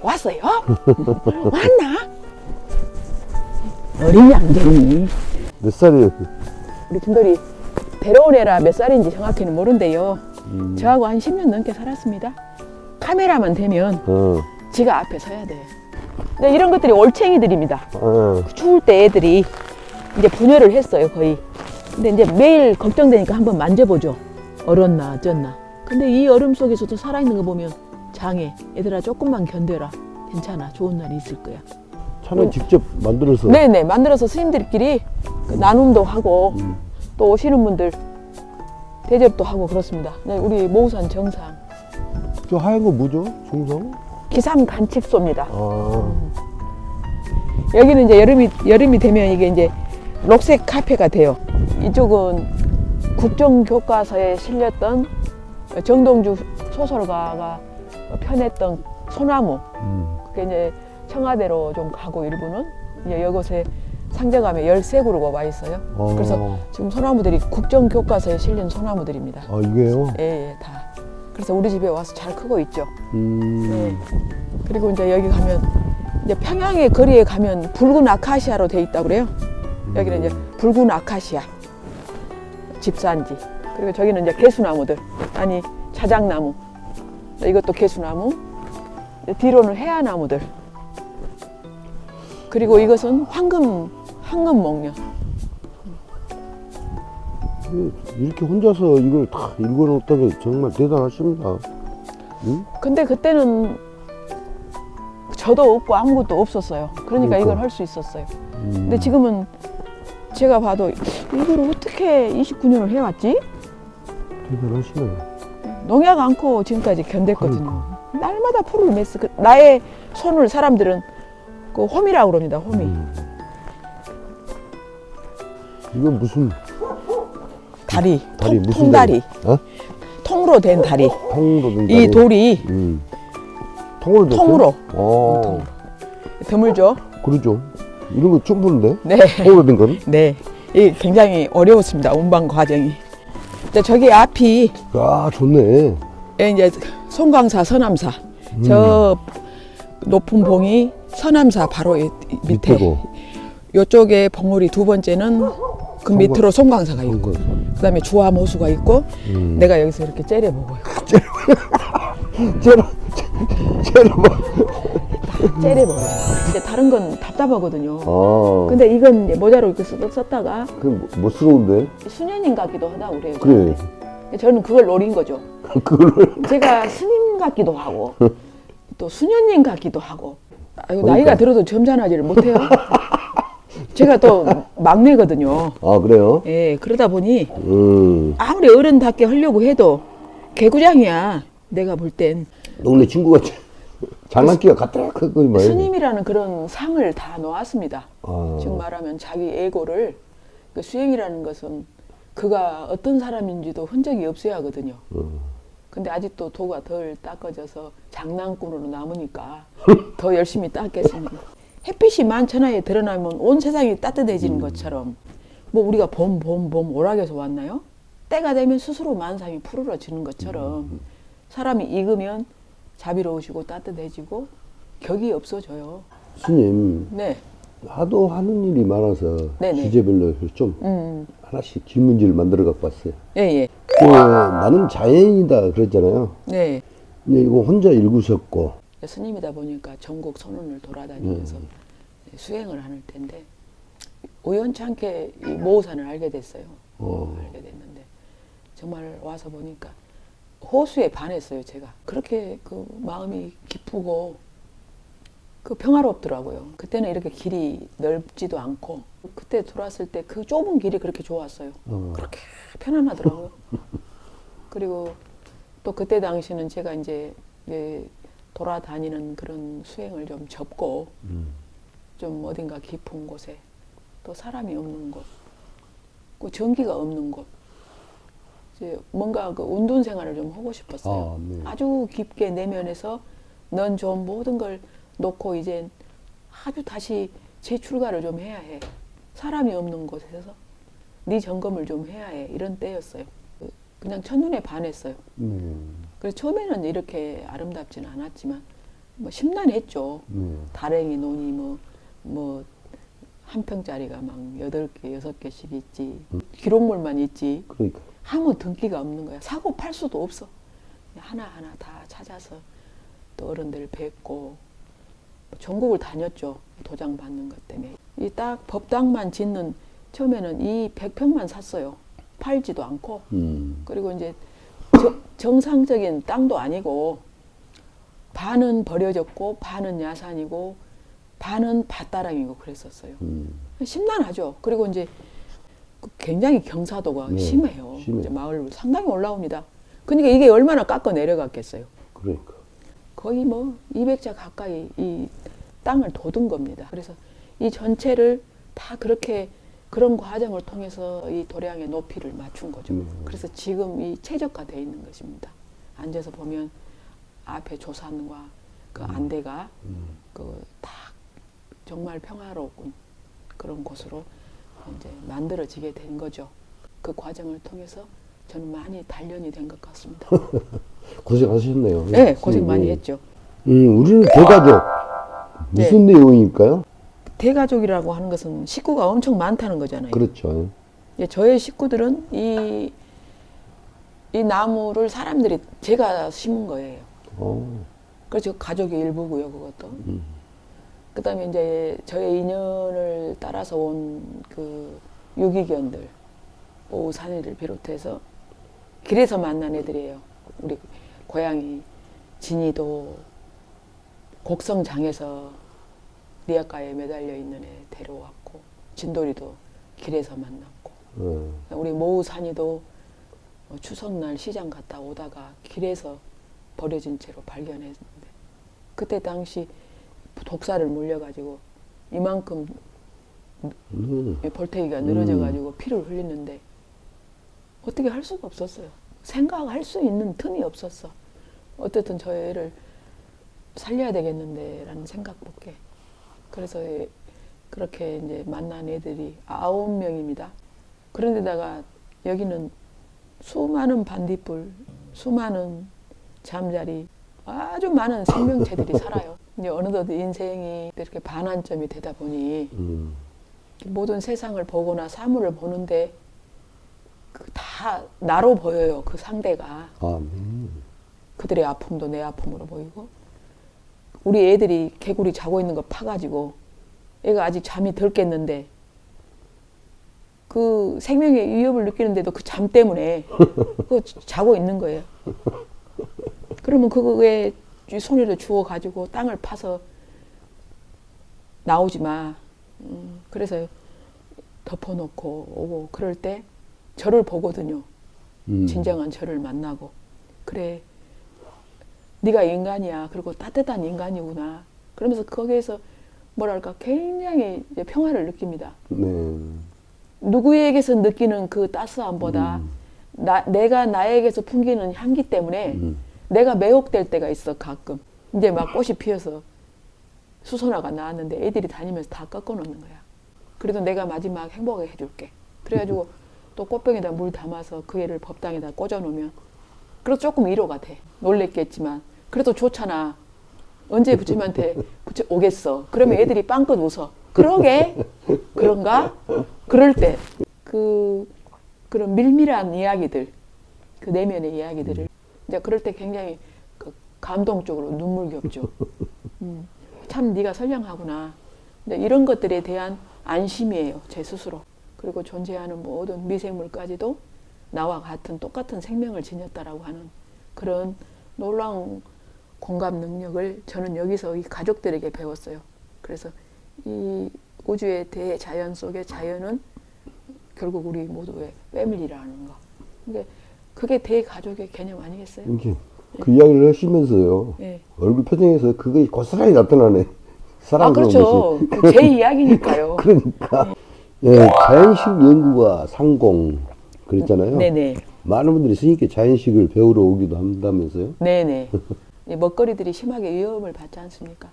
왔어요? 왔나? 어린 양갱이. 몇 살이에요? 우리 김돌이 데려온 애라 몇 살인지 정확히는 모른대요. 저하고 한 10년 넘게 살았습니다. 카메라만 되면 지가 앞에 서야 돼요. 근데 이런 것들이 올챙이들입니다. 추울 때 애들이 이제 분열을 했어요, 거의. 근데 이제 매일 걱정되니까 한번 만져보죠. 얼었나 어쩌나. 근데 이 얼음 속에서도 살아있는 거 보면 장애. 얘들아 조금만 견뎌라. 괜찮아. 좋은 날이 있을 거야. 차는 직접 만들어서? 네네. 만들어서 스님들끼리 그 나눔도 하고 또 오시는 분들 대접도 하고 그렇습니다. 네, 우리 모우산 정상. 저 하얀 거 뭐죠? 중성? 기상 관측소입니다. 여기는 이제 여름이 되면 이게 이제 녹색 카페가 돼요. 이쪽은 국정교과서에 실렸던 정동주 소설가가 펴냈던 소나무. 그게 이제 청와대로 좀 가고 일부는 이제 이곳에 상정하면 13그루가 와 있어요. 그래서 지금 소나무들이 국정교과서에 실린 소나무들입니다. 아, 이게요? 예, 다. 그래서 우리 집에 와서 잘 크고 있죠. 네. 그리고 이제 여기 가면 이제 평양의 거리에 가면 붉은 아카시아로 돼 있다고 그래요. 여기는 이제 붉은 아카시아 집산지. 그리고 저기는 이제 개수나무들. 아니 자작나무. 이것도 개수나무. 뒤로는 해야나무들. 그리고 이것은 황금 목련. 이렇게 혼자서 이걸 다 읽어놓았다는 게 정말 대단하십니다. 응? 근데 그때는 저도 없고 아무것도 없었어요. 그러니까 이걸 할 수 있었어요. 근데 지금은 제가 봐도 이걸 어떻게 29년을 해왔지? 대단하시네. 농약 않고 지금까지 견뎠거든요. 날마다 풀을 맸어. 나의 손을 사람들은 그 홈이라고 그럽니다. 홈이. 이건 무슨 다리. 무슨 통다리. 어? 통으로 된 다리. 통으로 된 이 돌이 통으로 됐어요? 통으로. 통으로. 드물죠? 그러죠. 이런 거 처음 보는데? 네. 통으로 된 거는? 네. 이게 굉장히 어려웠습니다. 운반 과정이. 근데 저기 앞이 아, 좋네. 이제 송광사, 서남사. 저 높은 봉이 서남사 바로 밑에. 밑에고. 요쪽에 봉우리 두 번째는 그 밑으로 송광사가 있고, 그다음에 주암 호수가 있고, 내가 여기서 이렇게 째려보고요. 째려보고요. 이제 다른 건 답답하거든요. 근데 이건 이제 모자로 이렇게 썼다가 그 멋스러운데? 수녀님 같기도 하다고 그래요. 그래. 저는 그걸 노린 거죠. 그걸 제가 스님 같기도 하고 또 수녀님 같기도 하고. 아이고, 그러니까. 나이가 들어도 점잖아지를 못해요. 제가 또 막내거든요. 아, 그래요? 예, 그러다 보니 아무리 어른답게 하려고 해도 개구장이야. 내가 볼 땐 동네 친구가 장난기가 가뜩하고 뭐. 스님이라는 그런 상을 다 놓았습니다. 아. 즉 말하면 자기 에고를, 그 수행이라는 것은 그가 어떤 사람인지도 흔적이 없어야 하거든요. 근데 아직도 도가 덜 닦아져서 장난꾼으로 남으니까 더 열심히 닦겠습니다. 햇빛이 만천하에 드러나면 온 세상이 따뜻해지는 것처럼, 뭐 우리가 봄 오락에서 왔나요? 때가 되면 스스로 만상이 푸르러지는 것처럼 사람이 익으면 자비로우시고 따뜻해지고 격이 없어져요. 스님, 네. 하도 하는 일이 많아서 네네. 주제별로 좀 하나씩 질문지를 만들어 갖고 왔어요. 예. 나는 자연이다 그랬잖아요. 네. 근데 이거 혼자 읽으셨고. 스님이다 보니까 전국 선원을 돌아다니면서 수행을 하는 텐데 우연치 않게 이 모우산을 알게 됐어요. 알게 됐는데 정말 와서 보니까 호수에 반했어요. 제가 그렇게 그 마음이 기쁘고 그 평화롭더라고요. 그때는 이렇게 길이 넓지도 않고, 그때 돌아왔을 때 그 좁은 길이 그렇게 좋았어요. 그렇게 편안하더라고요. 그리고 또 그때 당시는 제가 이제 돌아다니는 그런 수행을 좀 접고 좀 어딘가 깊은 곳에, 또 사람이 없는 곳, 그 전기가 없는 곳, 이제 뭔가 그 운동 생활을 좀 하고 싶었어요. 네. 아주 깊게 내면에서 넌 좀 모든 걸 놓고 이제 아주 다시 재출가를 좀 해야 해. 사람이 없는 곳에서 네 점검을 좀 해야 해. 이런 때였어요. 그냥 첫눈에 반했어요. 그래서 처음에는 이렇게 아름답지는 않았지만 뭐 심란했죠. 네. 다랭이 논이 뭐 한 평짜리가 막 8개, 6개씩 있지. 기록물만 있지. 그러니까. 아무 등기가 없는 거야. 사고 팔 수도 없어. 하나하나 다 찾아서 또 어른들 뵙고 전국을 다녔죠. 도장 받는 것 때문에. 이 딱 법당만 짓는 처음에는 이 100평만 샀어요. 팔지도 않고. 그리고 이제 정상적인 땅도 아니고 반은 버려졌고 반은 야산이고 반은 밭다랑이고 그랬었어요. 심란하죠. 그리고 이제 굉장히 경사도가 네, 심해요. 심해요. 이제 마을 상당히 올라옵니다. 그러니까 이게 얼마나 깎아 내려갔겠어요. 그러니까. 거의 뭐 200자 가까이 이 땅을 돋은 겁니다. 그래서 이 전체를 다 그렇게 그런 과정을 통해서 이 도량의 높이를 맞춘 거죠. 그래서 지금 이 최적화되어 있는 것입니다. 앉아서 보면 앞에 조산과 그 안대가 그 다 정말 평화로운 그런 곳으로 이제 만들어지게 된 거죠. 그 과정을 통해서 저는 많이 단련이 된 것 같습니다. 고생하셨네요. 네, 고생 많이 했죠. 우리는 대가족. 무슨 내용일까요? 대가족이라고 하는 것은 식구가 엄청 많다는 거잖아요. 그렇죠. 예, 저의 식구들은 이 나무를 사람들이 제가 심은 거예요. 그래서 가족의 일부고요, 그것도. 그다음에 이제 저의 인연을 따라서 온 그 유기견들, 오산이를 비롯해서 길에서 만난 애들이에요. 우리 고양이 진이도 곡성장에서 리아카에 매달려 있는 애 데려왔고, 진돌이도 길에서 만났고, 우리 모우산이도 추석날 시장 갔다 오다가 길에서 버려진 채로 발견했는데, 그때 당시 독사를 물려가지고 이만큼 볼태기가 늘어져가지고 피를 흘리는데 어떻게 할 수가 없었어요. 생각할 수 있는 틈이 없었어. 어쨌든 저 애를 살려야 되겠는데 라는 생각밖에. 그래서 그렇게 이제 만난 애들이 9명입니다. 그런데다가 여기는 수많은 반딧불, 수많은 잠자리, 아주 많은 생명체들이 살아요. 이제 어느덧 인생이 이렇게 반환점이 되다 보니 모든 세상을 보거나 사물을 보는데 다 나로 보여요. 그 상대가. 그들의 아픔도 내 아픔으로 보이고, 우리 애들이 개구리 자고 있는 거 파가지고 애가 아직 잠이 덜 깼는데 그 생명의 위협을 느끼는데도 그 잠 때문에 그거 자고 있는 거예요. 그러면 그거에 손에를 주워 가지고 땅을 파서 나오지 마. 그래서 덮어놓고 오고 그럴 때 저를 보거든요. 진정한 저를 만나고, 그래 네가 인간이야. 그리고 따뜻한 인간이구나. 그러면서 거기에서 뭐랄까 굉장히 이제 평화를 느낍니다. 누구에게서 느끼는 그 따스함보다 내가 나에게서 풍기는 향기 때문에 내가 매혹될 때가 있어. 가끔 이제 막 꽃이 피어서 수선화가 나왔는데 애들이 다니면서 다 꺾어놓는 거야. 그래도 내가 마지막 행복하게 해줄게. 그래가지고 또 꽃병에다 물 담아서 그 애를 법당에다 꽂아놓으면 그래도 조금 위로가 돼. 놀랬겠지만 그래도 좋잖아. 언제 부처님한테 오겠어. 그러면 애들이 빵긋 웃어. 그러게? 그런가? 그럴 때 그런 밀밀한 이야기들, 그 내면의 이야기들을 이제 그럴 때 굉장히 그 감동적으로 눈물겹죠. 참 네가 선량하구나. 이런 것들에 대한 안심이에요. 제 스스로. 그리고 존재하는 모든 미생물까지도 나와 같은 똑같은 생명을 지녔다라고 하는 그런 놀라운 공감 능력을 저는 여기서 이 가족들에게 배웠어요. 그래서 이 우주의 대자연 속의 자연은 결국 우리 모두의 패밀리라는 거. 그러니까 그게 대가족의 개념 아니겠어요? 이렇게 그 이야기를 하시면서요. 네. 얼굴 표정에서 그게 고스란히 나타나네. 사랑스러운 그렇죠. 것이. 제 이야기니까요. 그러니까 자연식 연구가 상공 그랬잖아요. 네네. 많은 분들이 스님께 자연식을 배우러 오기도 한다면서요. 네네. 먹거리들이 심하게 위험을 받지 않습니까?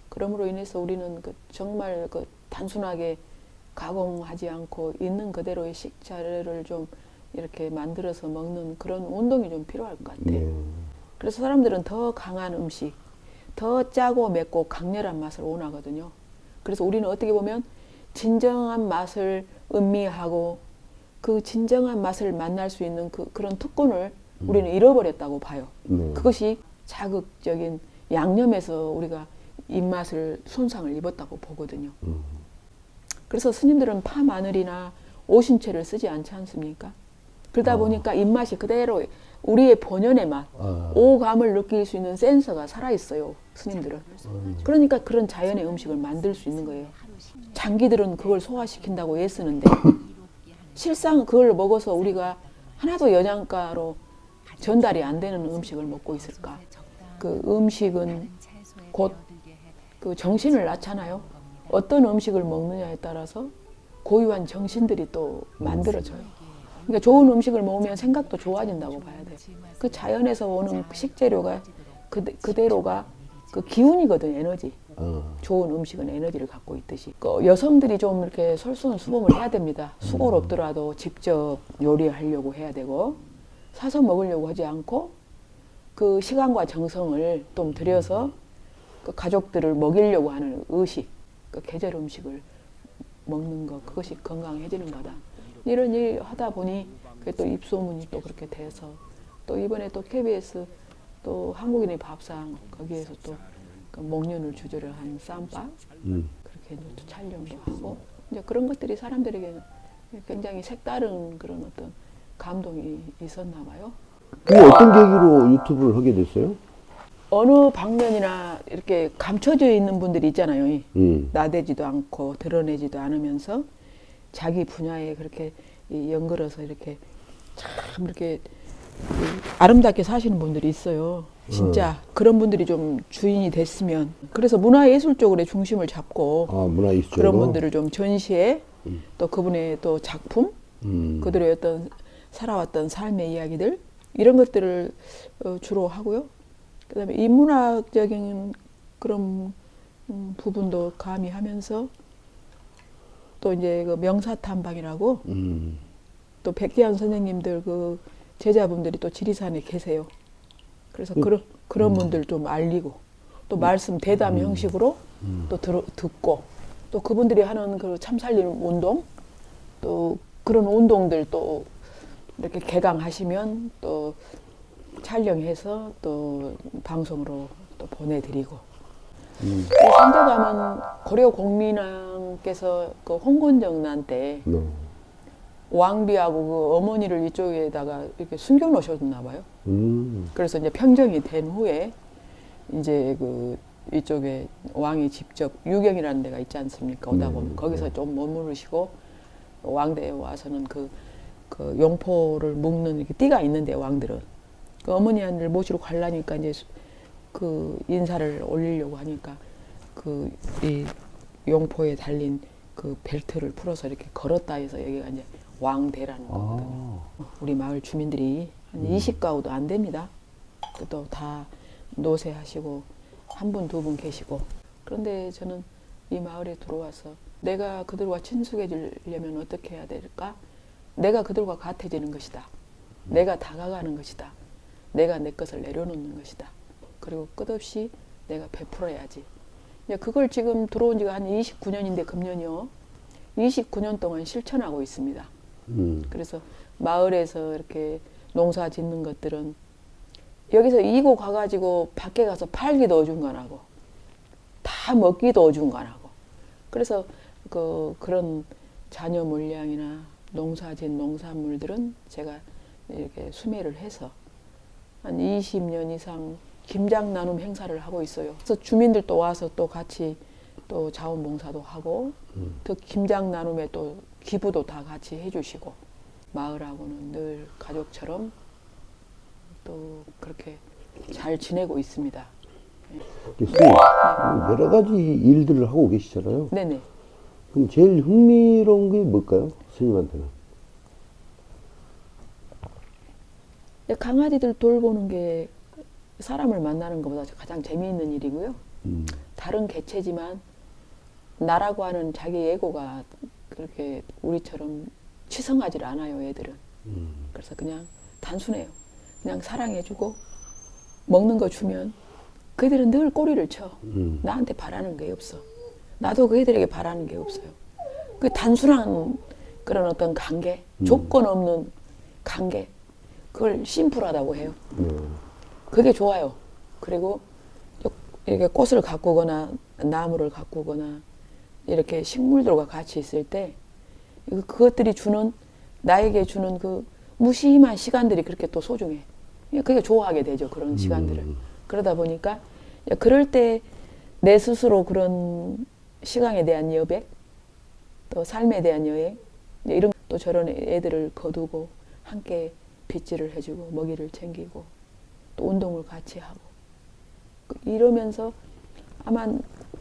그러므로 인해서 우리는 정말 단순하게 가공하지 않고 있는 그대로의 식자료를 좀 이렇게 만들어서 먹는 그런 운동이 좀 필요할 것 같아요. 그래서 사람들은 더 강한 음식, 더 짜고 맵고 강렬한 맛을 원하거든요. 그래서 우리는 어떻게 보면 진정한 맛을 음미하고 그 진정한 맛을 만날 수 있는 그런 특권을 우리는 잃어버렸다고 봐요. 그것이 자극적인 양념에서 우리가 입맛을 손상을 입었다고 보거든요. 그래서 스님들은 파, 마늘이나 오신채를 쓰지 않지 않습니까? 그러다 보니까 입맛이 그대로 우리의 본연의 맛, 오감을 느낄 수 있는 센서가 살아있어요, 스님들은. 그러니까 그런 자연의 음식을 만들 수 있는 거예요. 장기들은 그걸 소화시킨다고 애쓰는데 실상 그걸 먹어서 우리가 하나도 영양가로 전달이 안 되는 음식을 먹고 있을까? 그 음식은 곧 그 정신을 낳잖아요. 어떤 음식을 먹느냐에 따라서 고유한 정신들이 또 만들어져요. 그러니까 좋은 음식을 먹으면 생각도 좋아진다고 봐야 돼요. 그 자연에서 오는 식재료가 그대로가 그 기운이거든, 에너지. 좋은 음식은 에너지를 갖고 있듯이. 그 여성들이 좀 이렇게 솔선수범을 해야 됩니다. 수고롭더라도 직접 요리하려고 해야 되고 사서 먹으려고 하지 않고 그 시간과 정성을 좀 들여서 그 가족들을 먹이려고 하는 의식, 그 계절 음식을 먹는 것, 그것이 건강해지는 거다. 이런 일 하다 보니 그게 또 입소문이 또 그렇게 돼서 또 이번에 또 KBS 또 한국인의 밥상 거기에서 또 그 목련을 주제로 한 쌈밥 그렇게 또 촬영도 하고 이제 그런 것들이 사람들에게 굉장히 색다른 그런 어떤 감동이 있었나 봐요. 그게 어떤 계기로 유튜브를 하게 됐어요? 어느 방면이나 이렇게 감춰져 있는 분들이 있잖아요. 나대지도 않고 드러내지도 않으면서 자기 분야에 그렇게 연걸어서 이렇게 참 이렇게 아름답게 사시는 분들이 있어요. 진짜 그런 분들이 좀 주인이 됐으면. 그래서 문화예술 쪽으로 중심을 잡고 문화예술 그런 분들을 좀 전시해 또 그분의 또 작품 그들의 어떤 살아왔던 삶의 이야기들 이런 것들을 주로 하고요. 그다음에 인문학적인 그런 부분도 가미하면서 또 이제 그 명사탐방이라고 또 백기환 선생님들 그 제자분들이 또 지리산에 계세요. 그래서 그런 분들 좀 알리고 또 말씀 대담 형식으로 또 듣고 또 그분들이 하는 그 참살림 운동 또 그런 운동들 또 이렇게 개강하시면 또 촬영해서 또 방송으로 또 보내드리고 선대감은 고려 공민왕께서 그 홍군정난 때 왕비하고 그 어머니를 이쪽에다가 이렇게 숨겨 놓으셨나 봐요. 그래서 이제 평정이 된 후에 이제 그 이쪽에 왕이 직접 유경이라는 데가 있지 않습니까? 오다 보면 거기서 좀 머무르시고 왕대에 와서는 그 용포를 묶는 이렇게 띠가 있는데 왕들은 그 어머니를 모시러 가려니까 이제 그 인사를 올리려고 하니까 그 이 용포에 달린 그 벨트를 풀어서 이렇게 걸었다 해서 여기가 이제 왕대라는 거거든요. 우리 마을 주민들이 한 20가구도 안 됩니다. 또 다 노쇠하시고 한 분, 두 분 계시고 그런데 저는 이 마을에 들어와서 내가 그들과 친숙해지려면 어떻게 해야 될까? 내가 그들과 같아지는 것이다. 내가 다가가는 것이다. 내가 내 것을 내려놓는 것이다. 그리고 끝없이 내가 베풀어야지. 그걸 지금 들어온 지가 한 29년인데 금년이요. 29년 동안 실천하고 있습니다. 그래서 마을에서 이렇게 농사 짓는 것들은 여기서 이고 가가지고 밖에 가서 팔기도 어중간하고 다 먹기도 어중간하고 그래서 그런 자녀 물량이나 농사 짓는 농산물들은 제가 이렇게 수매를 해서 한 20년 이상 김장 나눔 행사를 하고 있어요. 그래서 주민들도 와서 또 같이 또 자원봉사도 하고 또 김장 나눔에 또 기부도 다 같이 해주시고 마을하고는 늘 가족처럼 또 그렇게 잘 지내고 있습니다. 선생님, 여러 가지 일들을 하고 계시잖아요. 네네. 그럼 제일 흥미로운 게 뭘까요? 스님한테는? 강아지들 돌보는 게 사람을 만나는 것보다 가장 재미있는 일이고요. 다른 개체지만 나라고 하는 자기 에고가 그렇게 우리처럼 치성하지 않아요, 애들은. 그래서 그냥 단순해요. 그냥 사랑해주고 먹는 거 주면 그들은 늘 꼬리를 쳐. 나한테 바라는 게 없어. 나도 그들에게 바라는 게 없어요. 그 단순한 그런 어떤 관계, 조건 없는 관계, 그걸 심플하다고 해요. 그게 좋아요. 그리고 이렇게 꽃을 가꾸거나 나무를 가꾸거나 이렇게 식물들과 같이 있을 때 그것들이 주는, 나에게 주는 그 무심한 시간들이 그렇게 또 소중해. 그게 좋아하게 되죠. 그런 시간들을. 그러다 보니까 그럴 때 내 스스로 그런 시간에 대한 여백, 또 삶에 대한 여행, 이런 또 저런 애들을 거두고 함께 빗질을 해주고 먹이를 챙기고 또 운동을 같이 하고 이러면서 아마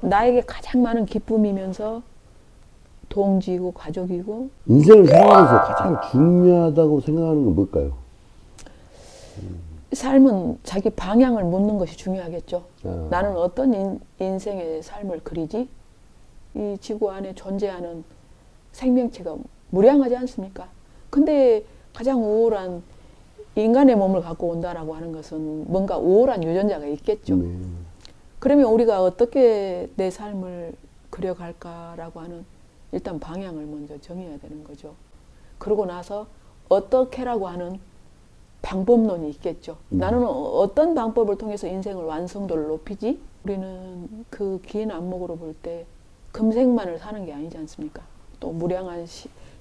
나에게 가장 많은 기쁨이면서 동지고 가족이고. 인생을 살아가면서 가장 중요하다고 생각하는 건 뭘까요? 삶은 자기 방향을 묻는 것이 중요하겠죠. 아. 나는 어떤 인생의 삶을 그리지? 이 지구 안에 존재하는 생명체가 무량하지 않습니까? 근데 가장 우월한 인간의 몸을 갖고 온다라고 하는 것은 뭔가 우월한 유전자가 있겠죠. 그러면 우리가 어떻게 내 삶을 그려갈까라고 하는 일단 방향을 먼저 정해야 되는 거죠. 그러고 나서 어떻게라고 하는 방법론이 있겠죠. 나는 어떤 방법을 통해서 인생을 완성도를 높이지? 우리는 그 긴 안목으로 볼 때 금생만을 사는 게 아니지 않습니까? 또 무량한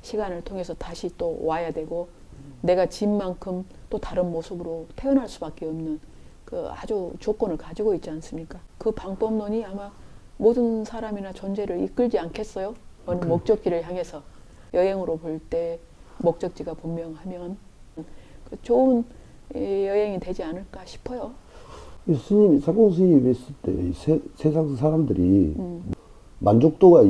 시간을 통해서 다시 또 와야 되고 내가 진 만큼 또 다른 모습으로 태어날 수밖에 없는 그 아주 조건을 가지고 있지 않습니까? 그 방법론이 아마 모든 사람이나 존재를 이끌지 않겠어요? 어느 목적지를 향해서. 여행으로 볼 때 목적지가 분명하면 그 좋은 여행이 되지 않을까 싶어요. 스님, 사공 스님이 했을 때 세상 사람들이 만족도가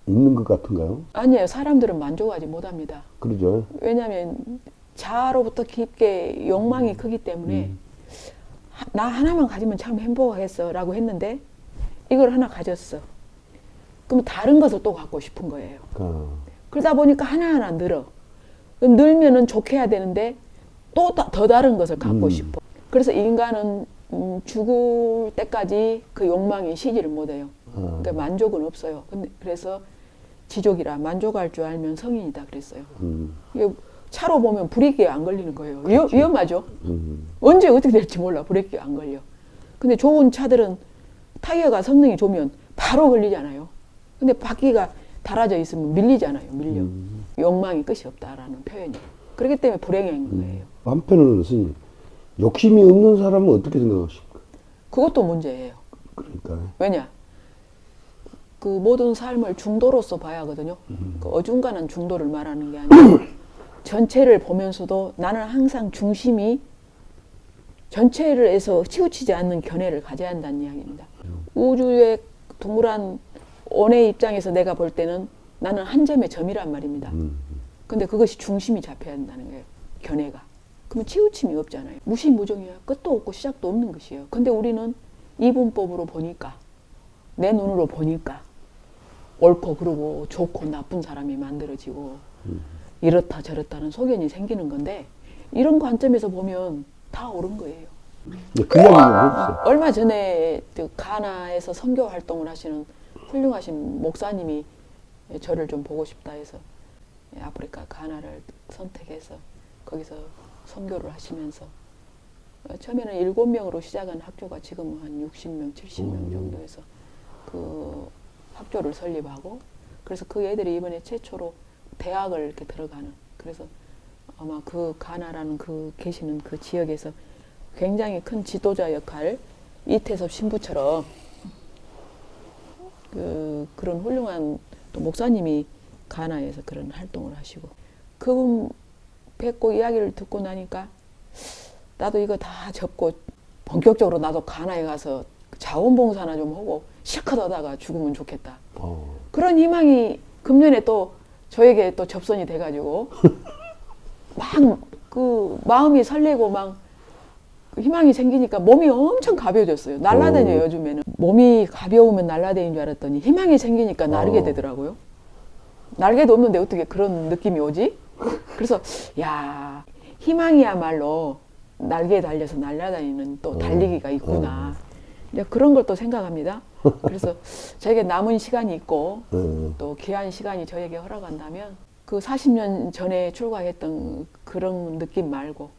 있는 것 같은가요? 아니에요. 사람들은 만족하지 못합니다. 그러죠. 왜냐하면 자아로부터 깊게 욕망이 크기 때문에 나 하나만 가지면 참 행복하겠어 라고 했는데 이걸 하나 가졌어. 그럼 다른 것을 또 갖고 싶은 거예요. 그러다 보니까 하나하나 늘어. 그럼 늘면은 좋게야 되는데 또 더 다른 것을 갖고 싶어. 그래서 인간은 죽을 때까지 그 욕망이 쉬지를 못해요. 그러니까 만족은 없어요. 근데 그래서 지족이라 만족할 줄 알면 성인이다 그랬어요. 이게 차로 보면 브레이크에 안 걸리는 거예요. 위험하죠. 언제 어떻게 될지 몰라. 브레이크에 안 걸려. 근데 좋은 차들은 타이어가 성능이 좋으면 바로 걸리잖아요. 근데 바퀴가 달아져 있으면 밀리잖아요. 밀려. 욕망이 끝이 없다라는 표현이. 그렇기 때문에 불행한 거예요. 한편으로는 스님, 욕심이 없는 사람은 어떻게 생각하십니까? 그것도 문제예요. 그러니까. 왜냐? 그 모든 삶을 중도로서 봐야 하거든요. 그 어중간한 중도를 말하는 게 아니고 전체를 보면서도 나는 항상 중심이 전체를 해서 치우치지 않는 견해를 가져야 한다는 이야기입니다. 우주의 동그란 원의 입장에서 내가 볼 때는 나는 한 점의 점이란 말입니다. 근데 그것이 중심이 잡혀야 한다는 거예요. 견해가. 그러면 치우침이 없잖아요. 무시무정이야. 끝도 없고 시작도 없는 것이에요. 근데 우리는 이분법으로 보니까 내 눈으로 보니까 옳고 그르고 좋고 나쁜 사람이 만들어지고 이렇다 저렇다는 소견이 생기는 건데 이런 관점에서 보면 다 옳은 거예요. 그 이야기 좀 해주세요. 얼마 전에 그 가나에서 선교 활동을 하시는 훌륭하신 목사님이 저를 좀 보고 싶다 해서 아프리카 가나를 선택해서 거기서 선교를 하시면서 처음에는 7명으로 시작한 학교가 지금은 한 60명, 70명 정도 해서 그 학교를 설립하고 그래서 그 애들이 이번에 최초로 대학을 이렇게 들어가는 그래서 아마 그 가나라는 그 계시는 그 지역에서 굉장히 큰 지도자 역할 이태섭 신부처럼 그런 훌륭한 또 목사님이 가나에서 그런 활동을 하시고 그분 뵙고 이야기를 듣고 나니까 나도 이거 다 접고 본격적으로 나도 가나에 가서 자원봉사나 좀 하고 실컷 하다가 죽으면 좋겠다. 그런 희망이 금년에 또 저에게 또 접선이 돼가지고 막 그 마음이 설레고 막 희망이 생기니까 몸이 엄청 가벼워졌어요. 날라다녀요 요즘에는. 몸이 가벼우면 날라다니는 줄 알았더니 희망이 생기니까 나르게 되더라고요. 날개도 없는데 어떻게 그런 느낌이 오지? 그래서 야 희망이야말로 날개에 달려서 날아다니는 또 달리기가 있구나. 이제 그런 걸 또 생각합니다. 그래서 저에게 남은 시간이 있고 네. 또 귀한 시간이 저에게 허락한다면 그 40년 전에 출가했던 그런 느낌 말고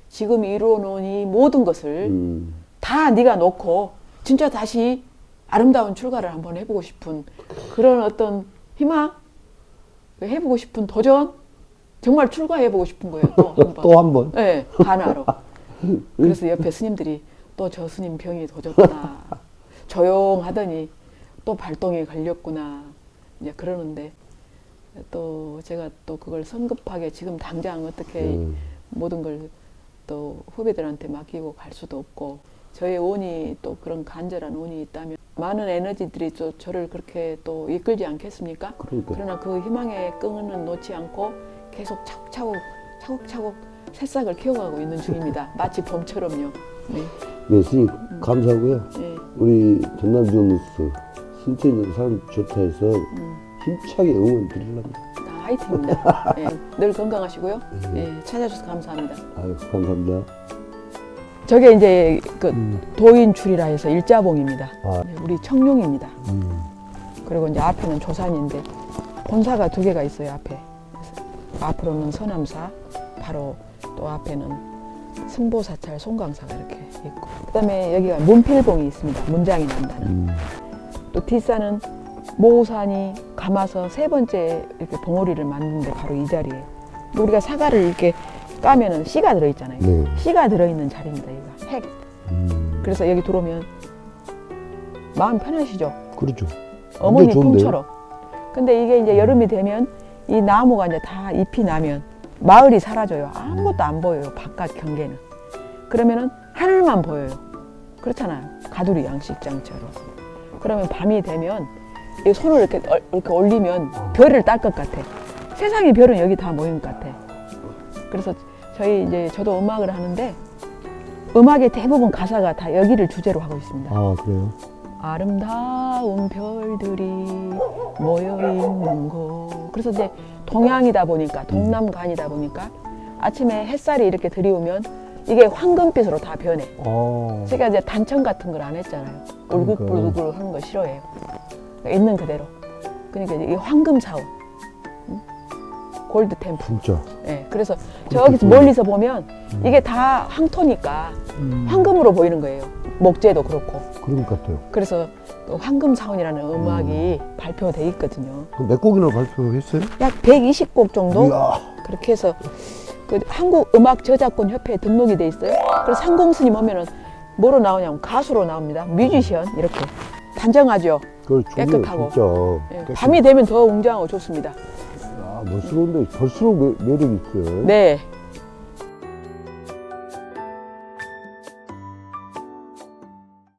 지금 이루어놓은 이 모든 것을 다 네가 놓고 진짜 다시 아름다운 출가를 한번 해보고 싶은 그런 어떤 희망, 해보고 싶은 도전, 정말 출가해보고 싶은 거예요. 또 한 번. 또 한 번. 네, 하나로. 그래서 옆에 스님들이 또 저 스님 병이 도졌구나. 조용하더니 또 발동이 걸렸구나. 이제 그러는데 또 제가 또 그걸 성급하게 지금 당장 어떻게 모든 걸 또 후배들한테 맡기고 갈 수도 없고 저의 원이 또 그런 간절한 원이 있다면 많은 에너지들이 또 저를 그렇게 또 이끌지 않겠습니까? 그러니까. 그러나 그 희망의 끈은 놓지 않고 계속 차곡차곡 새싹을 키워가고 있는 중입니다. 마치 봄처럼요. 네. 네, 스님 감사하고요. 네. 우리 전남 주원뉴스 신체 있는 사람 좋다 해서 힘차게 응원 드리려합니다. 화이팅입니다. 네, 늘 건강하시고요. 네, 찾아주셔서 감사합니다. 아유, 감사합니다. 저게 이제 그 도인출이라 해서 일자봉입니다. 아. 네, 우리 청룡입니다. 그리고 이제 앞에는 조산인데 본사가 두 개가 있어요. 앞에. 그래서 앞으로는 서남사, 바로 또 앞에는 승보사찰 송광사가 이렇게 있고, 그다음에 여기가 문필봉이 있습니다. 문장이 난다는. 또 뒷산은 모우산이 감아서 세 번째 이렇게 봉오리를 만드는데 바로 이 자리에 우리가 사과를 이렇게 까면은 씨가 들어있잖아요. 네. 씨가 들어있는 자리입니다. 여기가 핵. 그래서 여기 들어오면 마음 편하시죠? 그렇죠. 어머니 근데 좋은데요? 품처럼. 근데 이게 이제 여름이 되면 이 나무가 이제 다 잎이 나면 마을이 사라져요. 아무것도 안 보여요. 바깥 경계는. 그러면은 하늘만 보여요. 그렇잖아요. 가두리 양식장처럼. 그러면 밤이 되면 이 손을 이렇게 올리면 별을 딸 것 같아. 세상의 별은 여기 다 모인 것 같아. 그래서 저도 음악을 하는데 음악의 대부분 가사가 다 여기를 주제로 하고 있습니다. 아, 그래요? 아름다운 별들이 모여있는 곳. 그래서 이제 동양이다 보니까, 동남간이다 보니까 아침에 햇살이 이렇게 들이오면 이게 황금빛으로 다 변해. 제가 이제 단청 같은 걸 안 했잖아요. 울긋불긋 하는 거 싫어해요. 그러니까 있는 그대로. 그러니까 이 황금사원, 골드 템플. 진짜. 네, 그래서 저기서 멀리서 보면 이게 다 황토니까 황금으로 보이는 거예요. 목재도 그렇고. 그런 것 같아요. 그래서 또 황금사원이라는 음악이 발표돼 있거든요. 그럼 몇 곡이나 발표했어요? 약 120곡 정도 이야. 그렇게 해서 그 한국 음악 저작권 협회에 등록이 돼 있어요. 그래서 상공스님 오면은 뭐로 나오냐면 가수로 나옵니다. 뮤지션 이렇게 단정하죠. 깨끗하고. 진짜. 네, 밤이 되면 더 웅장하고 좋습니다. 아, 멋스러운데 볼수록 매력이 있어요. 네.